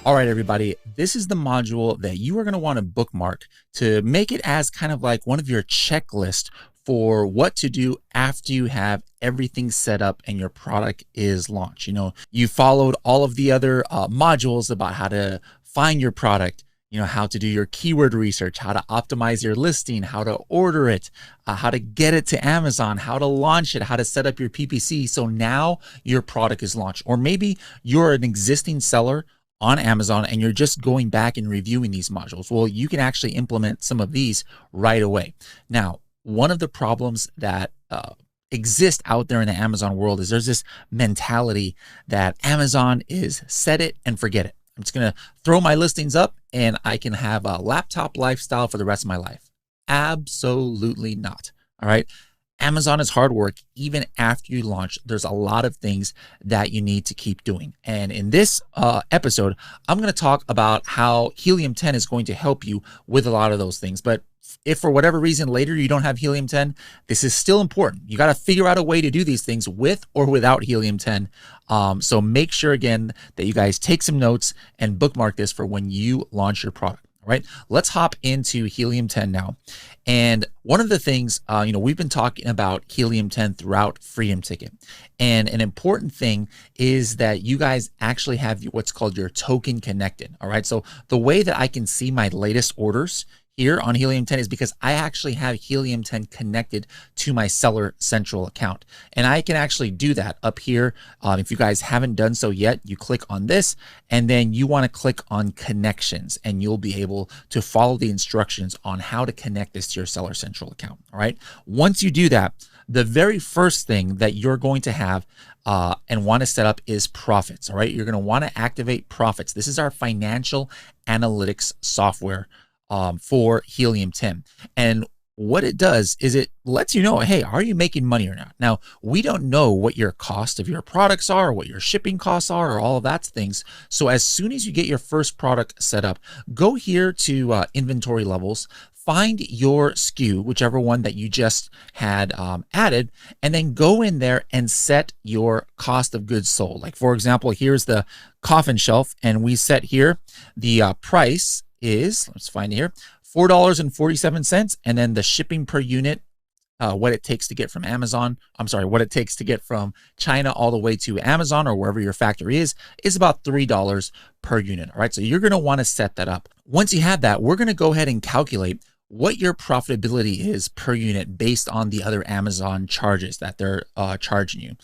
All right, everybody, this is the module that you are going to want to bookmark to make it as kind of like one of your checklists for what to do after you have everything set up and your product is launched. You followed all of the other modules about how to find your product, how to do your keyword research, how to optimize your listing, how to order it, how to get it to Amazon, how to launch it, how to set up your PPC. So now your product is launched. Or maybe you're an existing seller on Amazon and you're just going back and reviewing these modules. Well, you can actually implement some of these right away. Now, one of the problems that exist out there in the Amazon world is there's this mentality that Amazon is set it and forget it. I'm just going to throw my listings up and I can have a laptop lifestyle for the rest of my life. Absolutely not. All right. Amazon is hard work. Even after you launch, there's a lot of things that you need to keep doing. And in this episode, I'm going to talk about how Helium 10 is going to help you with a lot of those things. But if for whatever reason later you don't have Helium 10, this is still important. You got to figure out a way to do these things with or without Helium 10. So make sure, again, that you guys take some notes and bookmark this for when you launch your product. All right, let's hop into Helium 10 now. And one of the things, we've been talking about Helium 10 throughout Freedom Ticket. And an important thing is that you guys actually have what's called your token connected. All right, so the way that I can see my latest orders here on Helium 10 is because I actually have Helium 10 connected to my Seller Central account. And I can actually do that up here. If you guys haven't done so yet, you click on this and then you want to click on connections and you'll be able to follow the instructions on how to connect this to your Seller Central account. All right. Once you do that, the very first thing that you're going to have and want to set up is Profits. All right. You're going to want to activate Profits. This is our financial analytics software for Helium 10. And what it does is it lets you know, hey, are you making money or not? Now, we don't know what your cost of your products are, or what your shipping costs are, or all of that things. So as soon as you get your first product set up, go here to inventory levels, find your SKU, whichever one that you just had added, and then go in there and set your cost of goods sold. Like, for example, here's the coffin shelf, and we set here the price is, let's find it here, $4.47. And then the shipping per unit, what it takes to get from Amazon, what it takes to get from China all the way to Amazon or wherever your factory is about $3 per unit. All right, so you're going to want to set that up. Once you have that, we're going to go ahead and calculate what your profitability is per unit based on the other Amazon charges that they're charging you.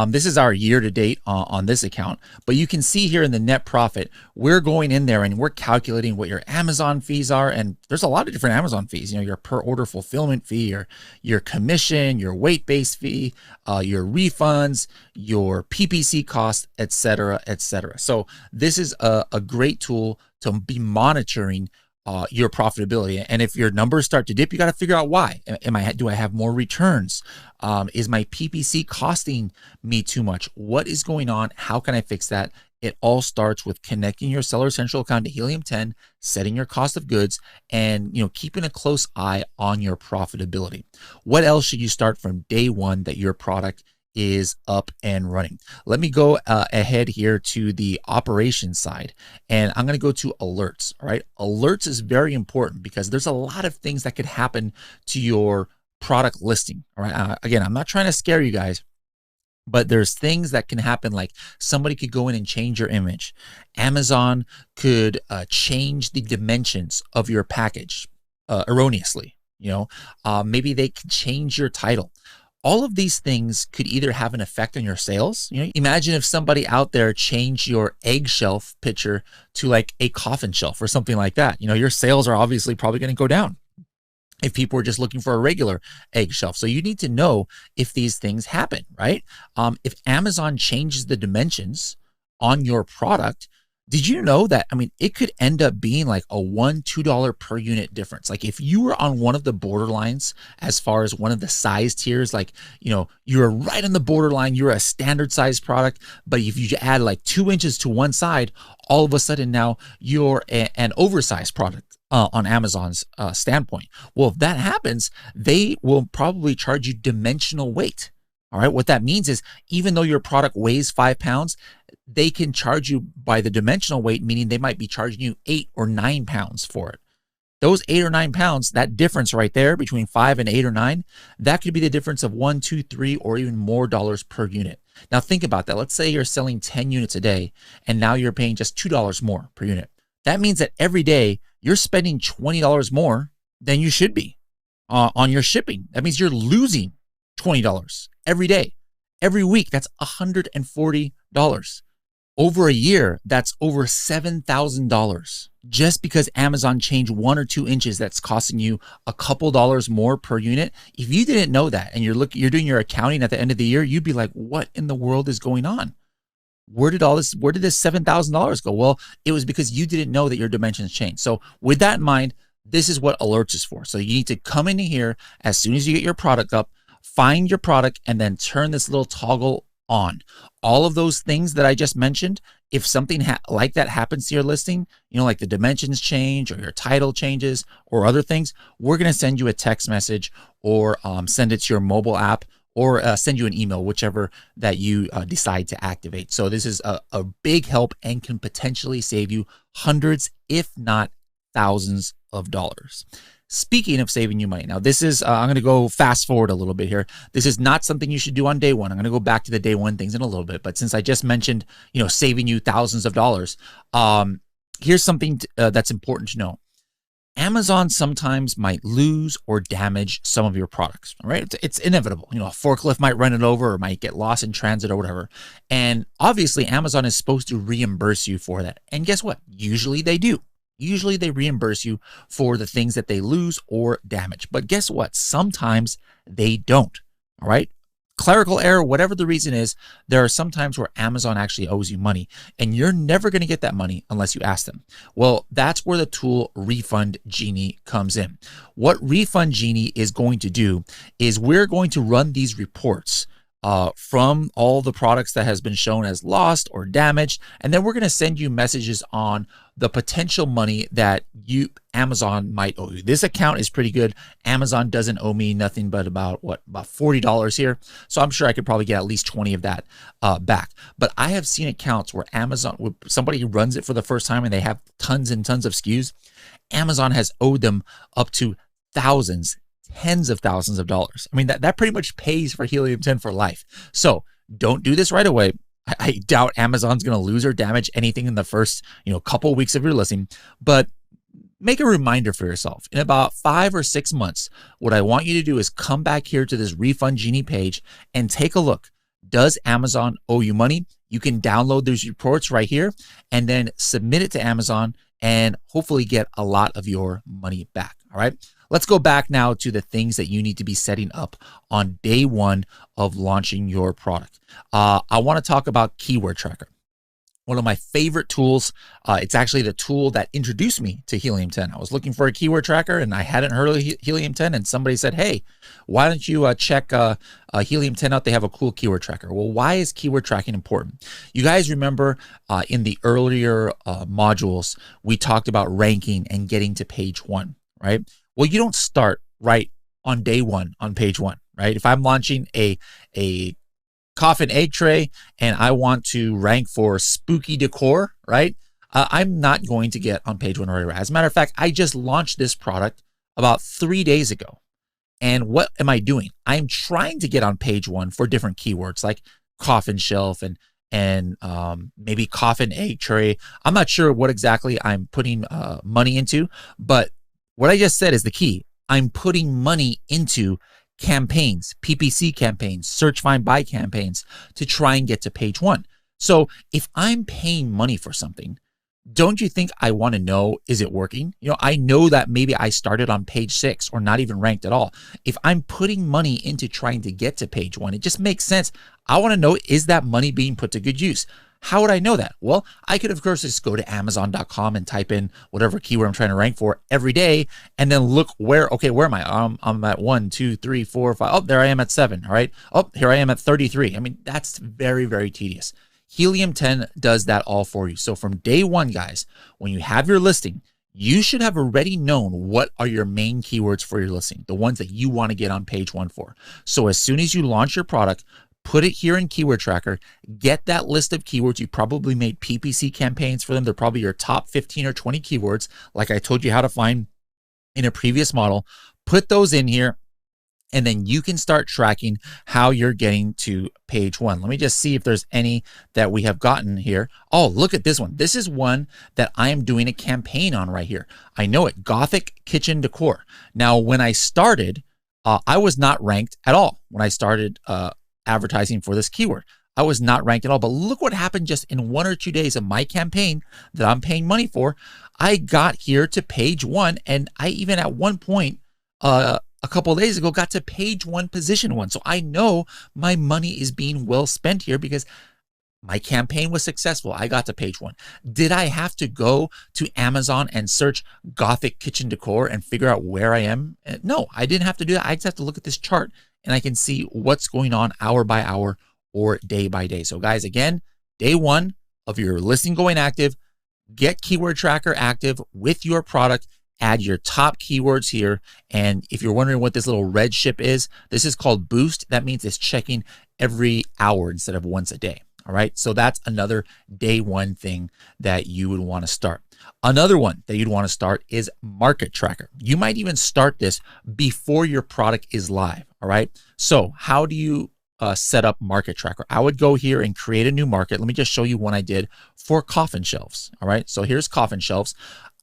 This is our year to date on this account, but you can see here in the net profit, we're going in there and we're calculating what your Amazon fees are. And there's a lot of different Amazon fees, your per order fulfillment fee, your commission, your weight-based fee, your refunds, your PPC cost, et cetera, et cetera. So this is a great tool to be monitoring your profitability. And if your numbers start to dip, you got to figure out why. Do I have more returns? Is my PPC costing me too much? What is going on? How can I fix that? It all starts with connecting your Seller Central account to Helium 10, setting your cost of goods, and keeping a close eye on your profitability. What else should you start from day one that your product is up and running? Let me go ahead here to the operations side, and I'm going to go to alerts. All right, alerts is very important because there's a lot of things that could happen to your product listing. All right, again, I'm not trying to scare you guys, but there's things that can happen, like somebody could go in and change your image. Amazon could change the dimensions of your package erroneously. Maybe they could change your title. All of these things could either have an effect on your sales. Imagine if somebody out there changed your egg shelf picture to like a coffin shelf or something like that. Your sales are obviously probably going to go down if people are just looking for a regular egg shelf. So you need to know if these things happen, right? If Amazon changes the dimensions on your product, did you know that, it could end up being like a $1, $2 per unit difference. Like if you were on one of the borderlines as far as one of the size tiers, like, you're right on the borderline, you're a standard size product, but if you add like 2 inches to one side, all of a sudden now you're an oversized product on Amazon's standpoint. Well, if that happens, they will probably charge you dimensional weight. All right, what that means is even though your product weighs 5 pounds, they can charge you by the dimensional weight, meaning they might be charging you 8 or 9 pounds for it. Those 8 or 9 pounds, that difference right there between 5 and 8 or 9, that could be the difference of 1, 2, 3, or even more dollars per unit. Now think about that. Let's say you're selling 10 units a day and now you're paying just $2 more per unit. That means that every day you're spending $20 more than you should be on your shipping. That means you're losing $20 every day. Every week, that's $140. Over a year, that's over $7,000. Just because Amazon changed 1 or 2 inches, that's costing you a couple dollars more per unit. If you didn't know that and you're doing your accounting at the end of the year, you'd be like, what in the world is going on? Where did this $7,000 go? Well, it was because you didn't know that your dimensions changed. So with that in mind, this is what alerts is for. So you need to come into here as soon as you get your product up, find your product, and then turn this little toggle on. All of those things that I just mentioned, if something like that happens to your listing, like the dimensions change or your title changes or other things, we're going to send you a text message or send it to your mobile app or send you an email, whichever that you decide to activate. So this is a big help and can potentially save you hundreds, if not thousands of dollars. Speaking of saving you money, now this is, I'm going to go fast forward a little bit here. This is not something you should do on day one. I'm going to go back to the day one things in a little bit, but since I just mentioned, saving you thousands of dollars, here's something that's important to know. Amazon sometimes might lose or damage some of your products, all right? It's inevitable. A forklift might run it over or might get lost in transit or whatever. And obviously Amazon is supposed to reimburse you for that. And guess what? Usually they do. Usually they reimburse you for the things that they lose or damage. But guess what? Sometimes they don't, all right? Clerical error, whatever the reason is, there are some times where Amazon actually owes you money, and you're never going to get that money unless you ask them. Well, that's where the tool Refund Genie comes in. What Refund Genie is going to do is we're going to run these reports from all the products that has been shown as lost or damaged. And then we're going to send you messages on the potential money that Amazon might owe you. This account is pretty good. Amazon doesn't owe me nothing but about $40 here. So I'm sure I could probably get at least 20 of that back. But I have seen accounts where somebody who runs it for the first time and they have tons and tons of SKUs, Amazon has owed them up to thousands, tens of thousands of dollars. I mean, that pretty much pays for Helium 10 for life. So don't do this right away. I doubt Amazon's going to lose or damage anything in the first, couple weeks of your listing, but make a reminder for yourself. In about 5 or 6 months, what I want you to do is come back here to this Refund Genie page and take a look. Does Amazon owe you money? You can download those reports right here and then submit it to Amazon and hopefully get a lot of your money back. All right. Let's go back now to the things that you need to be setting up on day one of launching your product. I want to talk about Keyword Tracker. One of my favorite tools. It's actually the tool that introduced me to Helium 10. I was looking for a keyword tracker and I hadn't heard of Helium 10, and somebody said, hey, why don't you check Helium 10 out? They have a cool keyword tracker. Well, why is keyword tracking important? You guys remember in the earlier modules, we talked about ranking and getting to page 1, right? Well, you don't start right on day 1 on page 1, right? If I'm launching a coffin egg tray and I want to rank for spooky decor, right? I'm not going to get on page 1 right away. As a matter of fact, I just launched this product about 3 days ago. And what am I doing? I'm trying to get on page 1 for different keywords like coffin shelf and maybe coffin egg tray. I'm not sure what exactly I'm putting money into, but what I just said is the key. I'm putting money into campaigns, PPC campaigns, search, find, buy campaigns to try and get to page 1. So if I'm paying money for something, don't you think I want to know, is it working? I know that maybe I started on page 6 or not even ranked at all. If I'm putting money into trying to get to page 1, it just makes sense. I want to know, is that money being put to good use? How would I know that? Well, I could, of course, just go to Amazon.com and type in whatever keyword I'm trying to rank for every day and then look where am I? I'm at 1, 2, 3, 4, 5. Oh, there I am at 7. All right. Oh, here I am at 33. I mean, that's very, very tedious. Helium 10 does that all for you. So from day 1, guys, when you have your listing, you should have already known what are your main keywords for your listing, the ones that you want to get on page 1 for. So as soon as you launch your product, put it here in Keyword Tracker, get that list of keywords. You probably made PPC campaigns for them. They're probably your top 15 or 20 keywords, like I told you how to find in a previous model. Put those in here, and then you can start tracking how you're getting to page 1. Let me just see if there's any that we have gotten here. Oh, look at this one. This is one that I am doing a campaign on right here. I know it, Gothic Kitchen Decor. Now, when I started, I was not ranked at all. When I started advertising for this keyword, I was not ranked at all. But look what happened just in 1 or 2 days of my campaign that I'm paying money for. I got here to page 1, and I even at one point, a couple of days ago, got to page 1, position 1. So I know my money is being well spent here because my campaign was successful. I got to page 1. Did I have to go to Amazon and search Gothic Kitchen Decor and figure out where I am? No, I didn't have to do that. I just have to look at this chart and I can see what's going on hour by hour or day by day. So guys, again, day 1 of your listing going active, get Keyword Tracker active with your product. Add your top keywords here. And if you're wondering what this little red ship is, this is called Boost. That means it's checking every hour instead of once a day. All right. So that's another day 1 thing that you would want to start. Another one that you'd want to start is Market Tracker. You might even start this before your product is live. All right. So how do you set up Market Tracker? I would go here and create a new market. Let me just show you one I did for coffin shelves. All right. So here's coffin shelves.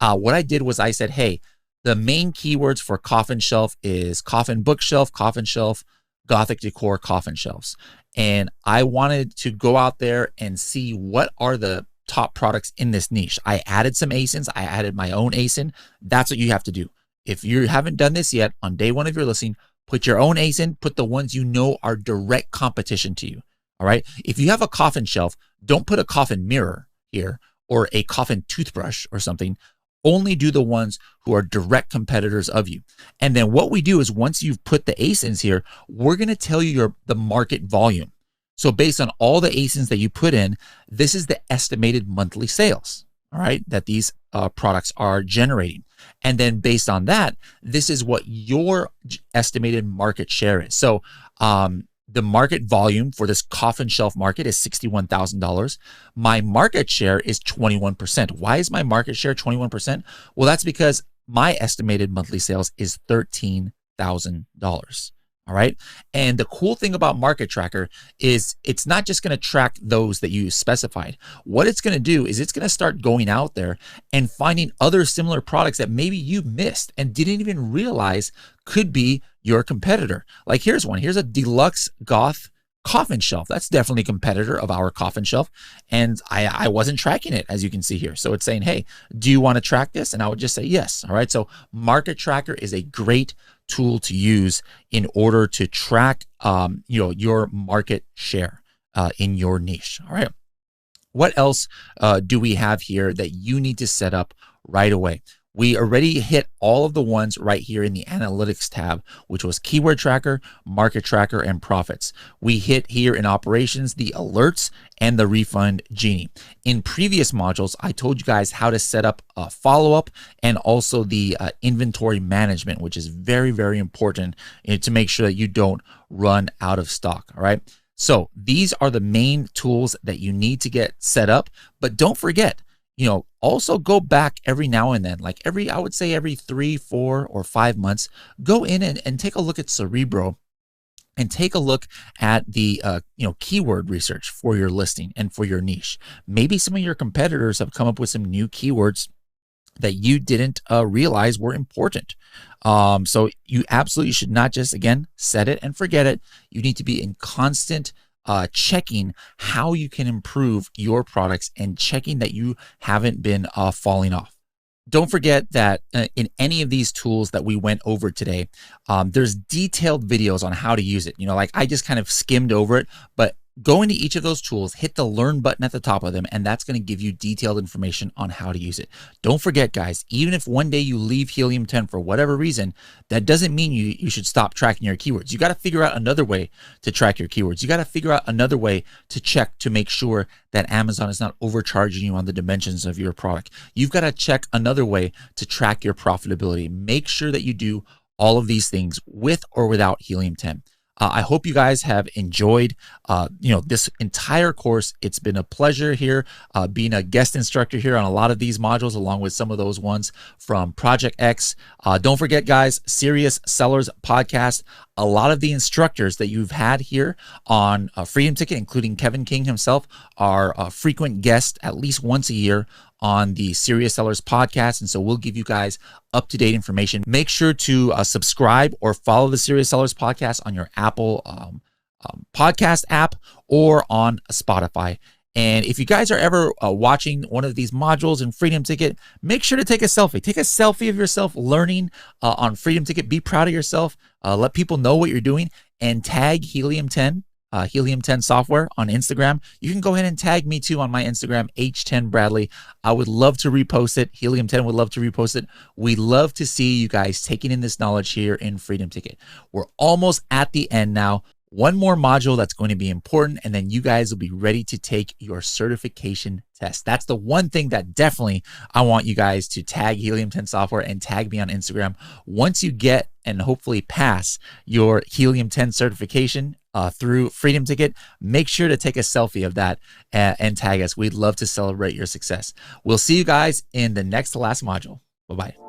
What I did was I said, hey, the main keywords for coffin shelf is coffin bookshelf, coffin shelf, Gothic decor, coffin shelves. And I wanted to go out there and see what are the top products in this niche. I added some ASINs. I added my own ASIN. That's what you have to do. If you haven't done this yet, on day 1 of your listing, put your own ASIN, put the ones you know are direct competition to you. All right. If you have a coffin shelf, don't put a coffin mirror here or a coffin toothbrush or something. Only do the ones who are direct competitors of you. And then what we do is once you've put the ASINs here, we're going to tell you the market volume. So based on all the ASINs that you put in, this is the estimated monthly sales, all right, that these products are generating. And then based on that, this is what your estimated market share is. So the market volume for this coffin shelf market is $61,000. My market share is 21%. Why is my market share 21%? Well, that's because my estimated monthly sales is $13,000. All right. And the cool thing about Market Tracker is it's not just going to track those that you specified. What it's going to do is it's going to start going out there and finding other similar products that maybe you missed and didn't even realize could be your competitor. Like here's one. Here's a deluxe goth coffin shelf. That's definitely a competitor of our coffin shelf. And I wasn't tracking it, as you can see here. So it's saying, hey, do you want to track this? And I would just say yes. All right. So Market Tracker is a great tool to use in order to track your market share in your niche. All right. What else do we have here that you need to set up right away? We already hit all of the ones right here in the Analytics tab, which was Keyword Tracker, Market Tracker, and Profits. We hit here in Operations, the Alerts, and the Refund Genie. In previous modules, I told you guys how to set up a follow-up and also the inventory management, which is very, very important to make sure that you don't run out of stock, all right? So these are the main tools that you need to get set up, but don't forget, also go back every now and then, like I would say every 3, 4, or 5 months, go in and take a look at Cerebro and take a look at the, keyword research for your listing and for your niche. Maybe some of your competitors have come up with some new keywords that you didn't realize were important. So you absolutely should not just, again, set it and forget it. You need to be in constant checking how you can improve your products and checking that you haven't been falling off. Don't forget that in any of these tools that we went over today, there's detailed videos on how to use it. Like I just kind of skimmed over it, but go into each of those tools, hit the learn button at the top of them, and that's going to give you detailed information on how to use it. Don't forget, guys, even if one day you leave Helium 10 for whatever reason, that doesn't mean you should stop tracking your keywords. You got to figure out another way to track your keywords. You got to figure out another way to check to make sure that Amazon is not overcharging you on the dimensions of your product. You've got to check another way to track your profitability. Make sure that you do all of these things with or without Helium 10. I hope you guys have enjoyed, this entire course. It's been a pleasure here, being a guest instructor here on a lot of these modules, along with some of those ones from Project X. Don't forget, guys, Serious Sellers Podcast. A lot of the instructors that you've had here on Freedom Ticket, including Kevin King himself, are frequent guests at least once a year on the Serious Sellers Podcast. And so we'll give you guys up-to-date information. Make sure to subscribe or follow the Serious Sellers Podcast on your Apple podcast app or on Spotify. And if you guys are ever watching one of these modules in Freedom Ticket, make sure to take a selfie. Take a selfie of yourself learning on Freedom Ticket. Be proud of yourself. Let people know what you're doing, and tag Helium 10. Helium 10 software on Instagram. You can go ahead and tag me too on my Instagram, H10Bradley. I would love to repost it. Helium 10 would love to repost it. We love to see you guys taking in this knowledge here in Freedom Ticket. We're almost at the end now. One more module that's going to be important, and then you guys will be ready to take your certification test. That's the one thing that definitely I want you guys to tag Helium 10 software and tag me on Instagram. Once you get and hopefully pass your Helium 10 certification through Freedom Ticket, make sure to take a selfie of that and tag us. We'd love to celebrate your success. We'll see you guys in the next to last module. Bye-bye.